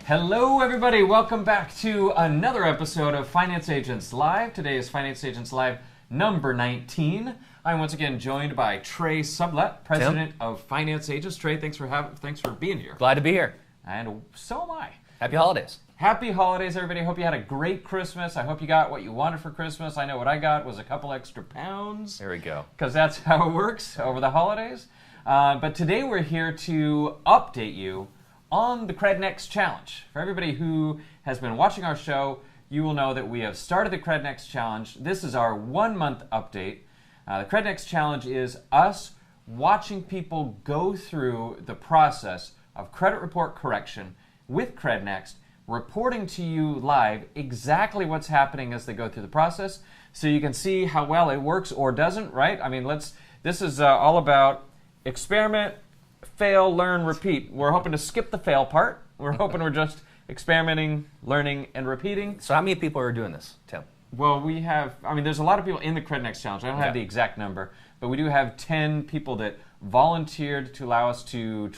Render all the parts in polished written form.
Hello everybody, welcome back to another episode of Finance Agents Live. Today is Finance Agents Live number 19. I'm once again joined by Trey Sublet, President of Finance Agents. Trey, thanks for being here. Glad to be here. And so am I. Happy holidays. Happy holidays, everybody. I hope you had a great Christmas. I hope you got what you wanted for Christmas. I know what I got was a couple extra pounds. There we go. Because that's how it works over the holidays. But today we're here to update you on the CredNext Challenge. For everybody who has been watching our show, you will know that we have started the CredNext Challenge. This is our 1 month update. The CredNext Challenge is us watching people go through the process of credit report correction with CredNext, reporting to you live exactly what's happening as they go through the process, so you can see how well it works or doesn't, right? I mean, this is all about experiment, fail, learn, repeat. We're hoping to skip the fail part. We're hoping we're just experimenting, learning, and repeating. So how many people are doing this, Tim? Well, there's a lot of people in the CredNext Challenge. I don't have the exact number, but we do have 10 people that volunteered to allow us to,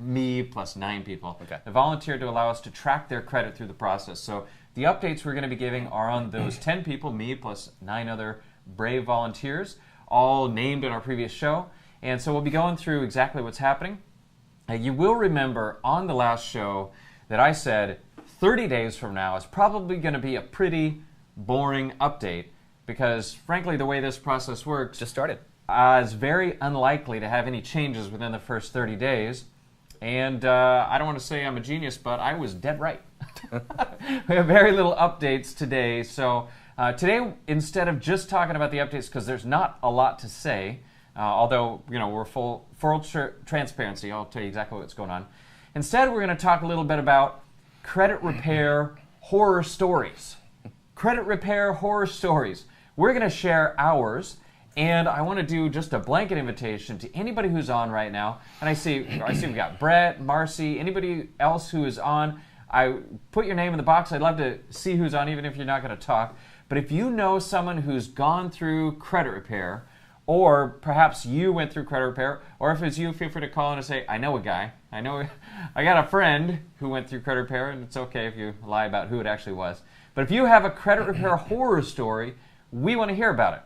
me plus 9 people, that volunteered to allow us to track their credit through the process. So the updates we're going to be giving are on those 10 people, me plus 9 other brave volunteers, all named in our previous show. And so we'll be going through exactly what's happening. You will remember on the last show that I said 30 days from now is probably going to be a pretty boring update because, frankly, the way this process works just started. It's very unlikely to have any changes within the first 30 days. And I don't want to say I'm a genius, but I was dead right. We have very little updates today. So today, instead of just talking about the updates, because there's not a lot to say, although we're full transparency, I'll tell you exactly what's going on. Instead, we're going to talk a little bit about credit repair horror stories. Credit repair horror stories. We're going to share ours, and I want to do just a blanket invitation to anybody who's on right now. And I see we got Brett, Marcy, anybody else who is on. I put your name in the box. I'd love to see who's on, even if you're not going to talk. But if you know someone who's gone through credit repair, or perhaps you went through credit repair, or if it's you, feel free to call in and say, I know a guy. I got a friend who went through credit repair, and it's okay if you lie about who it actually was. But if you have a credit repair horror story, we want to hear about it.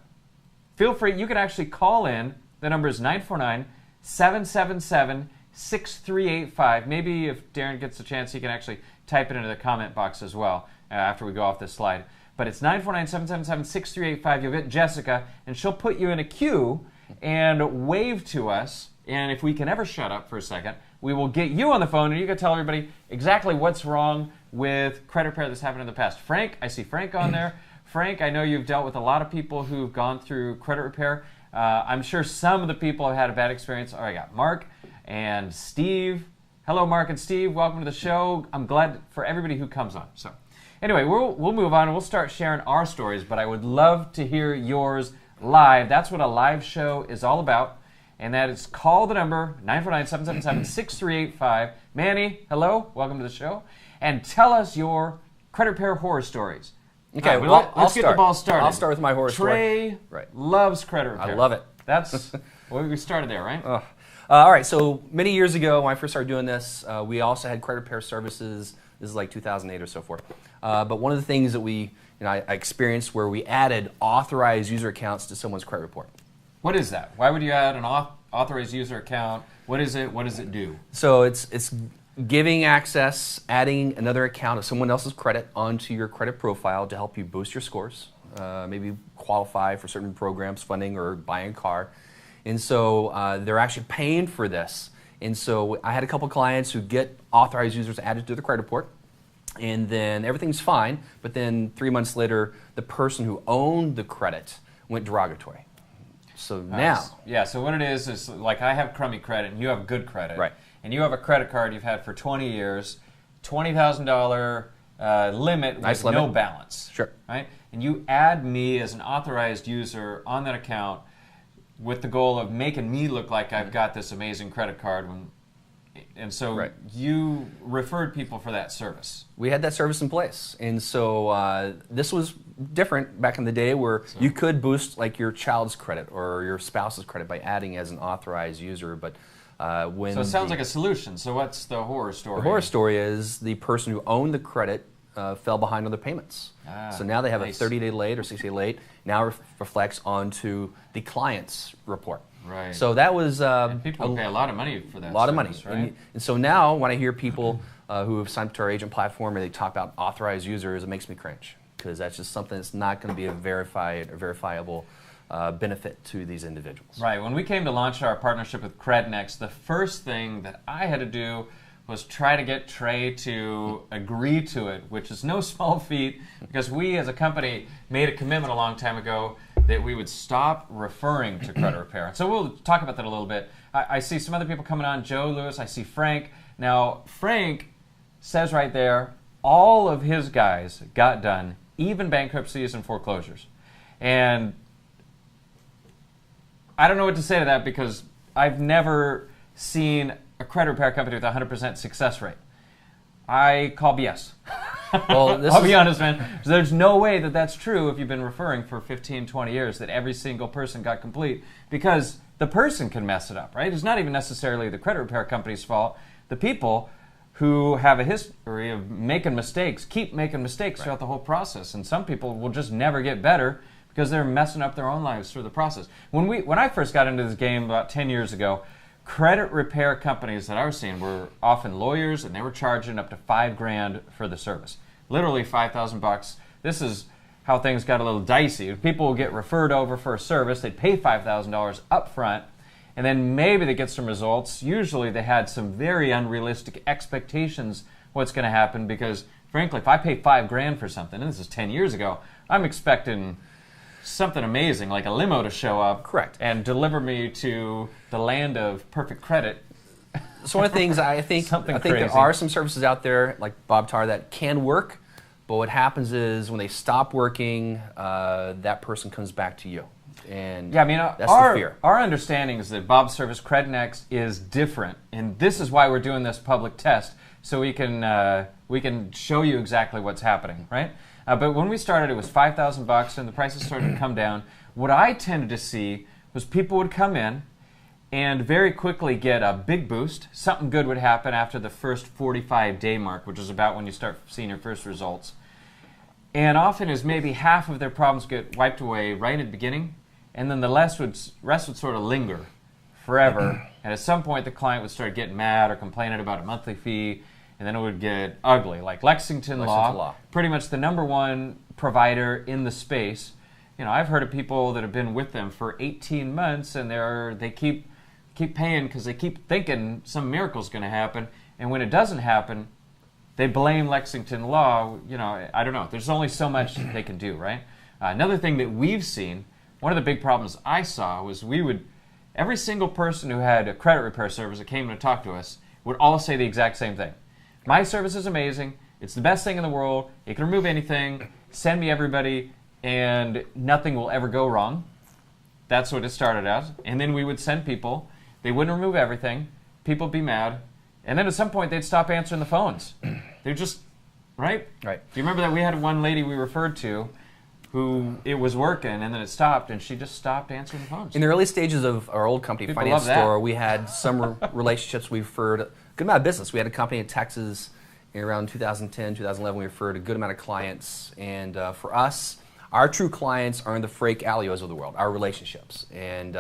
Feel free, you can actually call in. The number is 949-777-6385. Maybe if Darren gets a chance, he can actually type it into the comment box as well after we go off this slide. But it's 949-777-6385. You'll get Jessica, and she'll put you in a queue and wave to us. And if we can ever shut up for a second, we will get you on the phone, and you can tell everybody exactly what's wrong with credit repair that's happened in the past. Frank, I see Frank on there. Frank, I know you've dealt with a lot of people who've gone through credit repair. I'm sure some of the people have had a bad experience. All right, I got Mark and Steve. Hello, Mark and Steve. Welcome to the show. I'm glad for everybody who comes on. So anyway, we'll move on and we'll start sharing our stories, but I would love to hear yours live. That's what a live show is all about, and that is call the number 949-777-6385. Manny, hello. Welcome to the show. And tell us your credit repair horror stories. Okay, let's get the ball started. I'll start with my horror story. Trey loves credit repair. I love it. That's we started there, right? All right, so many years ago when I first started doing this, we also had credit repair services. This is like 2008 or so forth. But one of the things that I experienced where we added authorized user accounts to someone's credit report. What is that? Why would you add an authorized user account? What is it? What does it do? So it's giving access, adding another account of someone else's credit onto your credit profile to help you boost your scores, maybe qualify for certain programs, funding, or buying a car. And so they're actually paying for this. And so I had a couple clients who get authorized users added to the credit report, and then everything's fine, but then 3 months later, the person who owned the credit went derogatory. So now... Yeah, so what it is like I have crummy credit and you have good credit. Right. And you have a credit card you've had for 20 years, $20,000 limit with no balance. Sure. Right? And you add me as an authorized user on that account with the goal of making me look like I've got this amazing credit card. And so you referred people for that service. We had that service in place. And so this was different back in the day where you could boost like your child's credit or your spouse's credit by adding as an authorized user. But When So it sounds like a solution. So what's the horror story? the horror story is the person who owned the credit fell behind on their payments. So now they have nice. a 30-day late or 60-day late. Now reflects onto the client's report. Right. So that was and people pay a lot of money for that. a lot of money. service, right? And so now when I hear people who have signed up to our agent platform and they talk about authorized users, it makes me cringe, because that's just something that's not going to be a verifiable benefit to these individuals. Right. When we came to launch our partnership with CredNext, the first thing that I had to do was try to get Trey to agree to it, which is no small feat, because we as a company made a commitment a long time ago that we would stop referring to credit repair. So we'll talk about that a little bit. I see some other people coming on, Joe Lewis, I see Frank. Now, Frank says right there, all of his guys got done, even bankruptcies and foreclosures. And I don't know what to say to that, because I've never seen a credit repair company with a 100% success rate. I call BS. Well, I'll be honest, man. There's no way that that's true if you've been referring for 15, 20 years, that every single person got complete, because the person can mess it up, right? It's not even necessarily the credit repair company's fault. The people who have a history of making mistakes keep making mistakes throughout the whole process, and some people will just never get better because they're messing up their own lives through the process. When I first got into this game about 10 years ago, credit repair companies that I was seeing were often lawyers, and they were charging up to $5,000 for the service. Literally $5,000. This is how things got a little dicey. People will get referred over for a service, they'd pay $5,000 up front, and then maybe they get some results. Usually they had some very unrealistic expectations what's going to happen, because frankly, if I pay $5,000 for something, and this is 10 years ago, I'm expecting something amazing, like a limo to show up, correct, and deliver me to the land of perfect credit. So one of the things I think there are some services out there like Bob Tar that can work, but what happens is when they stop working, that person comes back to you, and yeah, I mean, that's the fear. Our understanding is that Bob's service, CredNext, is different, and this is why we're doing this public test, so we can show you exactly what's happening, right? But when we started, it was $5,000, and the prices started to come down. What I tended to see was people would come in and very quickly get a big boost. Something good would happen after the first 45-day mark, which is about when you start seeing your first results. And often is maybe half of their problems get wiped away right at the beginning, and then the rest would sort of linger forever. And at some point, the client would start getting mad or complaining about a monthly fee, and then it would get ugly. Like Lexington Law, pretty much the #1 provider in the space. You know, I've heard of people that have been with them for 18 months, and they keep paying because they keep thinking some miracle's going to happen, and when it doesn't happen, they blame Lexington Law. You know, I don't know. There's only so much they can do, right? Another thing that we've seen, one of the big problems I saw was every single person who had a credit repair service that came to talk to us would all say the exact same thing. My service is amazing. It's the best thing in the world. It can remove anything. Send me everybody, and nothing will ever go wrong. That's what it started as. And then we would send people. They wouldn't remove everything. People would be mad. And then at some point, they'd stop answering the phones. They're just, right? Right. Do you remember that we had one lady we referred to who it was working, and then it stopped, and she just stopped answering the phones? In the early stages of our old company, People Finance love that. Store, we had some relationships. We referred a good amount of business. We had a company in Texas in around 2010, 2011. We referred a good amount of clients. And for us, our true clients are in the Frake Alios of the world, our relationships. And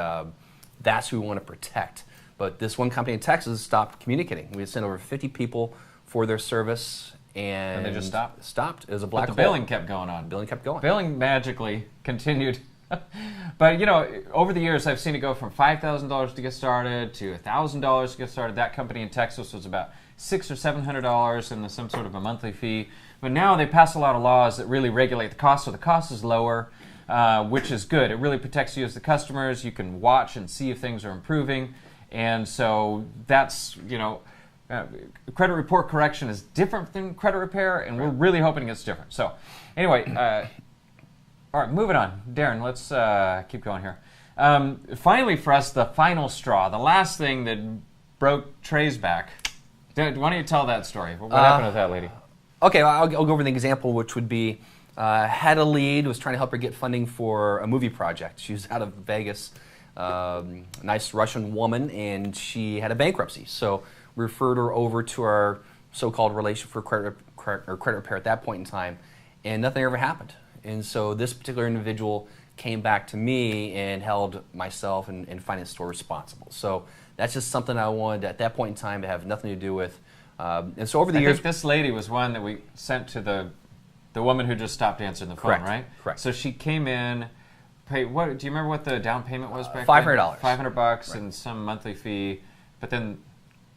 that's who we want to protect. But this one company in Texas stopped communicating. We had sent over 50 people for their service, and they just stopped? Stopped. It was a black But hole. the billing kept going on. Billing kept going. Billing magically continued. But, you know, over the years, I've seen it go from $5,000 to get started to $1,000 to get started. That company in Texas was about $600 or $700 and some sort of a monthly fee. But now they pass a lot of laws that really regulate the cost, so the cost is lower, which is good. It really protects you as the customers. You can watch and see if things are improving. And so that's, you know, credit report correction is different than credit repair, and we're really hoping it's different. So anyway, all right, moving on. Darren, let's keep going here. Finally for us, the final straw, the last thing that broke Trey's back. Why don't you tell that story? What happened with that lady? Okay, I'll go over the example, which would be had a lead, was trying to help her get funding for a movie project. She was out of Vegas nice Russian woman, and she had a bankruptcy. So we referred her over to our so-called relation for credit repair at that point in time, and nothing ever happened. And so this particular individual came back to me and held myself and finance store responsible. So that's just something I wanted at that point in time to have nothing to do with. And so over the years, I think this lady was one that we sent to the woman who just stopped answering the phone, Correct. right? Correct. So she came in. What do you remember? What the down payment was back $500. then? $500 Right. and some monthly fee. But then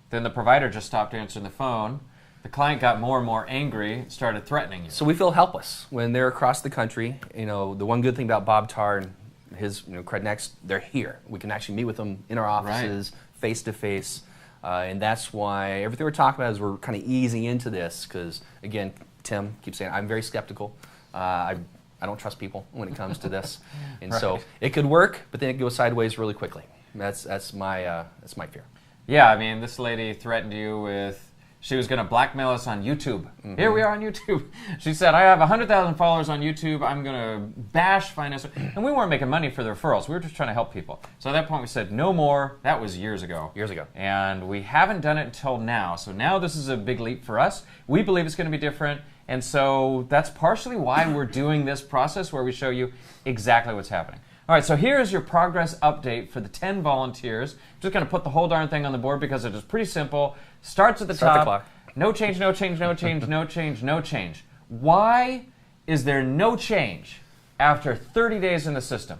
the provider just stopped answering the phone. The client got more and more angry, started threatening you. So we feel helpless when they're across the country. You know, the one good thing about Bob Tarr and his CredNext, they're here. We can actually meet with them in our offices, face to face, and that's why everything we're talking about is we're kind of easing into this because, again, Tim keeps saying I'm very skeptical. I don't trust people when it comes to this, and so it could work, but then it goes sideways really quickly. That's my fear. Yeah, I mean, this lady threatened you with. She was going to blackmail us on YouTube. Mm-hmm. Here we are on YouTube. She said, I have 100,000 followers on YouTube. I'm going to bash finance. And we weren't making money for the referrals. We were just trying to help people. So at that point we said, no more. That was years ago. Years ago. And we haven't done it until now. So now this is a big leap for us. We believe it's going to be different. And so that's partially why we're doing this process where we show you exactly what's happening. All right, so here's your progress update for the 10 volunteers. Just going to put the whole darn thing on the board because it is pretty simple. Starts at the top. The clock. No change, no change, no change, no change, no change. Why is there no change after 30 days in the system?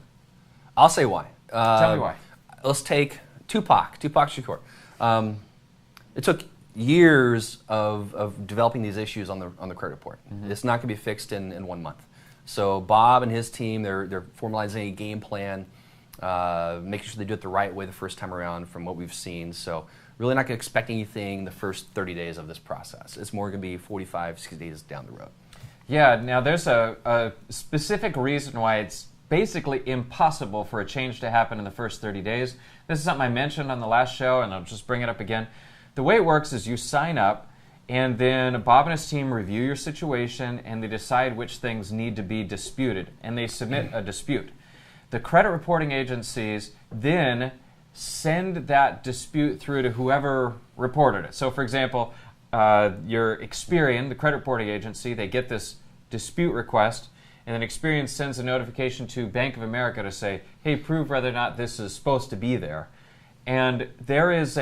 I'll say why. Tell me why. Let's take Tupac Shakur. It took years of developing these issues on the credit report. Mm-hmm. It's not going to be fixed in 1 month. So Bob and his team, they're formalizing a game plan, making sure they do it the right way the first time around from what we've seen. So really not going to expect anything the first 30 days of this process. It's more going to be 45, 60 days down the road. Yeah, now there's a specific reason why it's basically impossible for a change to happen in the first 30 days. This is something I mentioned on the last show, and I'll just bring it up again. The way it works is you sign up, and then Bob and his team review your situation, and they decide which things need to be disputed, and they submit a dispute. The credit reporting agencies then send that dispute through to whoever reported it. So, for example, your Experian, the credit reporting agency, they get this dispute request, and then Experian sends a notification to Bank of America to say, hey, prove whether or not this is supposed to be there. And there is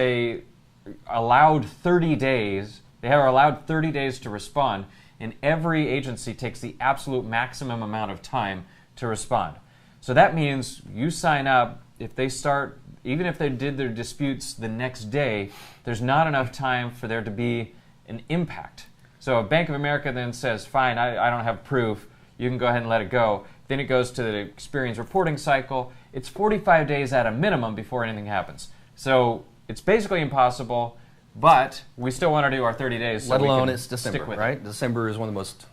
allowed 30 days. They are allowed 30 days to respond, and every agency takes the absolute maximum amount of time to respond. So that means you sign up, if they start, even if they did their disputes the next day, there's not enough time for there to be an impact. So if Bank of America then says, fine, I don't have proof, you can go ahead and let it go. Then it goes to the Experience reporting cycle. It's 45 days at a minimum before anything happens. So it's basically impossible. But we still want to do our 30 days. Let so alone we can it's December, stick with right? It. December is one of the most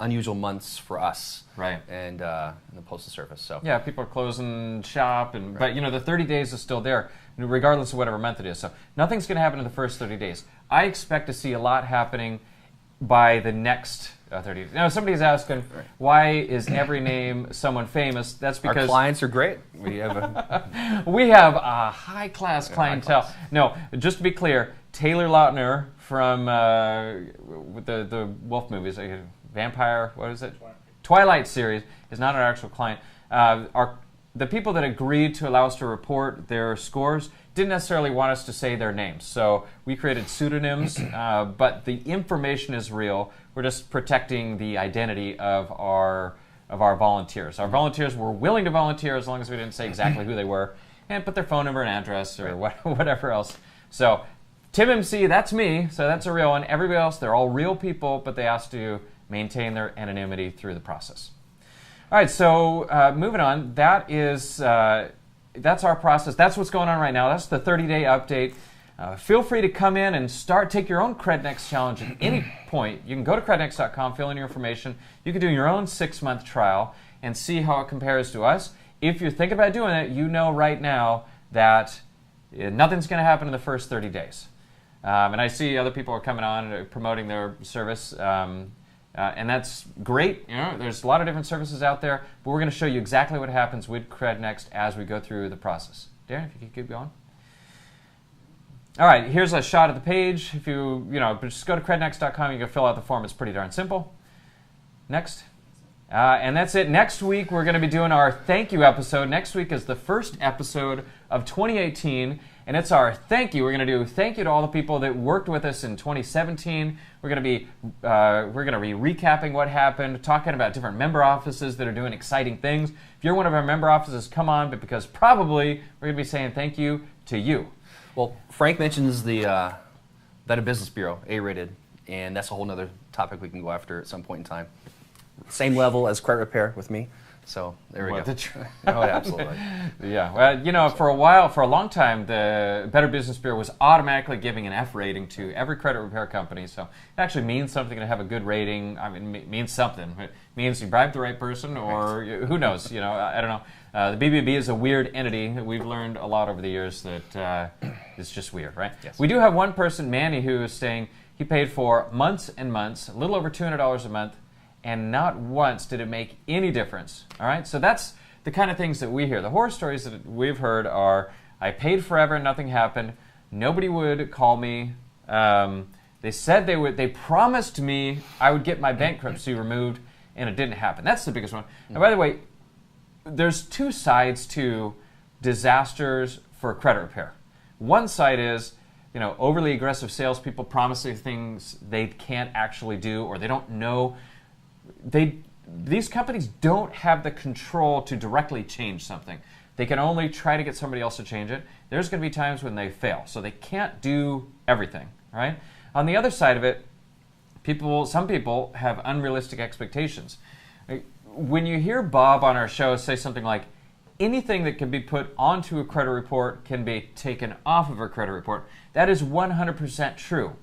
unusual months for us, right? And in the Postal Service. So yeah, people are closing shop, and but the 30 days is still there, regardless of whatever month it is. So nothing's going to happen in the first 30 days. I expect to see a lot happening by the next 30 days. Now, somebody's asking, why is every name someone famous? That's because our clients are great. We have a high-class clientele. High class. No, just to be clear, Taylor Lautner from the Wolf movies, Vampire, what is it? Twilight series, is not our actual client. The people that agreed to allow us to report their scores didn't necessarily want us to say their names. So we created pseudonyms, but the information is real. We're just protecting the identity of our volunteers. Our volunteers were willing to volunteer as long as we didn't say exactly who they were and put their phone number and address or whatever else. So Tim MC, that's me, so that's a real one. Everybody else, they're all real people, but they asked to maintain their anonymity through the process. All right, so moving on, that's our process. That's what's going on right now. That's the 30-day update. Feel free to come in and take your own CredNext challenge at any point. You can go to crednext.com, fill in your information. You can do your own 6-month trial and see how it compares to us. If you're thinking about doing it, you know right now that nothing's going to happen in the first 30 days. And I see other people are coming on and promoting their service. And that's great. There's a lot of different services out there, but we're going to show you exactly what happens with CredNext as we go through the process. Darren, if you could keep going. All right, here's a shot of the page. If you just go to crednext.com, you can fill out the form. It's pretty darn simple. Next. And that's it. Next week, we're going to be doing our thank you episode. Next week is the first episode of 2018, and it's our thank you. We're going to do thank you to all the people that worked with us in 2017. We're going to be recapping what happened, talking about different member offices that are doing exciting things. If you're one of our member offices, come on, but because probably we're going to be saying thank you to you. Well, Frank mentions the Better Business Bureau, A-rated, and that's a whole other topic we can go after at some point in time. Same level as credit repair with me, so there we go. Oh, absolutely. Yeah, well, for a long time, the Better Business Bureau was automatically giving an F rating to every credit repair company, so it actually means something to have a good rating. I mean, it means something. It means you bribed the right person, or who knows, I don't know. The BBB is a weird entity. We've learned a lot over the years that it's just weird, right? Yes. We do have one person, Manny, who is saying he paid for months and months, a little over $200 a month, and not once did it make any difference. All right, so that's the kind of things that we hear. The horror stories that we've heard are, I paid forever and nothing happened. Nobody would call me. They said they would. They promised me I would get my bankruptcy removed, and it didn't happen. That's the biggest one. And by the way, there's two sides to disasters for credit repair. One side is, overly aggressive salespeople promising things they can't actually do, or they don't know. These companies don't have the control to directly change something. They can only try to get somebody else to change it. There's going to be times when they fail, so they can't do everything, right? On the other side of it, some people have unrealistic expectations. When you hear Bob on our show say something like, anything that can be put onto a credit report can be taken off of a credit report, that is 100% true.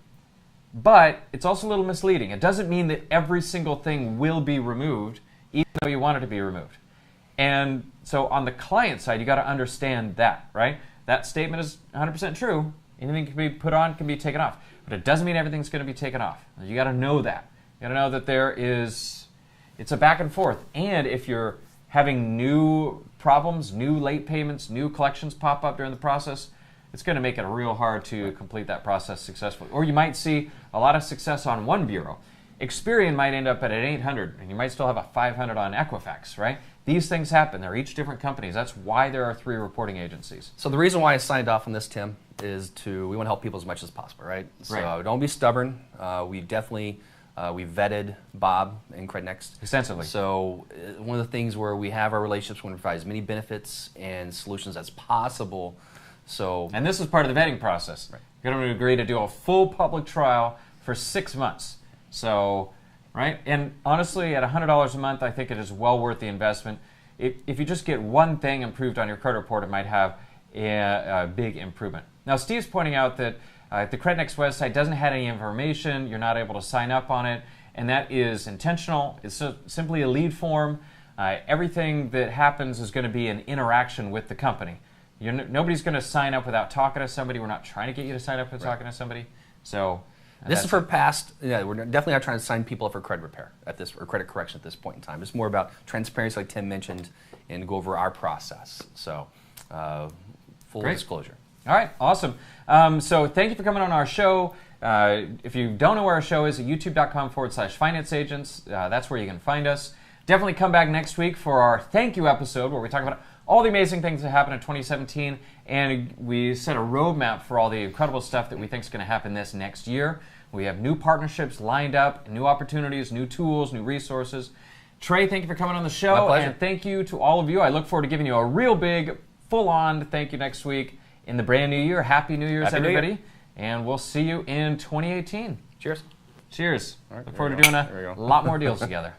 But it's also a little misleading. It doesn't mean that every single thing will be removed, even though you want it to be removed. And so on the client side, you got to understand that, right? That statement is 100% true. Anything can be put on, can be taken off. But it doesn't mean everything's going to be taken off. You got to know that. You got to know that it's a back and forth. And if you're having new problems, new late payments, new collections pop up during the process, it's going to make it real hard to complete that process successfully. Or you might see a lot of success on one bureau. Experian might end up at an 800, and you might still have a 500 on Equifax, right? These things happen. They're each different companies. That's why there are 3 reporting agencies. So the reason why I signed off on this, Tim, is we want to help people as much as possible, right? So don't be stubborn. We vetted Bob and CredNext extensively. So one of the things where we have our relationships, we want to provide as many benefits and solutions as possible. And this is part of the vetting process. Right. You're going to agree to do a full public trial for 6 months. So, right? And honestly, at $100 a month, I think it is well worth the investment. If you just get one thing improved on your credit report, it might have a big improvement. Now, Steve's pointing out that the CredNext website doesn't have any information. You're not able to sign up on it, and that is intentional. It's simply a lead form. Everything that happens is going to be an interaction with the company. Nobody's going to sign up without talking to somebody. We're not trying to get you to sign up without talking to somebody. So this is for past. Yeah, we're definitely not trying to sign people up for credit repair or credit correction at this point in time. It's more about transparency, like Tim mentioned, and go over our process. So full disclosure. All right, awesome. So thank you for coming on our show. If you don't know where our show is, at youtube.com/finance agents. That's where you can find us. Definitely come back next week for our thank you episode where we talk about all the amazing things that happened in 2017, and we set a roadmap for all the incredible stuff that we think is going to happen this next year. We have new partnerships lined up, new opportunities, new tools, new resources. Trey, thank you for coming on the show. My pleasure. And thank you to all of you. I look forward to giving you a real big, full-on thank you next week in the brand new year. Happy New Year's, everybody. New Year. And we'll see you in 2018. Cheers. Cheers. All right, Look forward to doing a lot more deals together.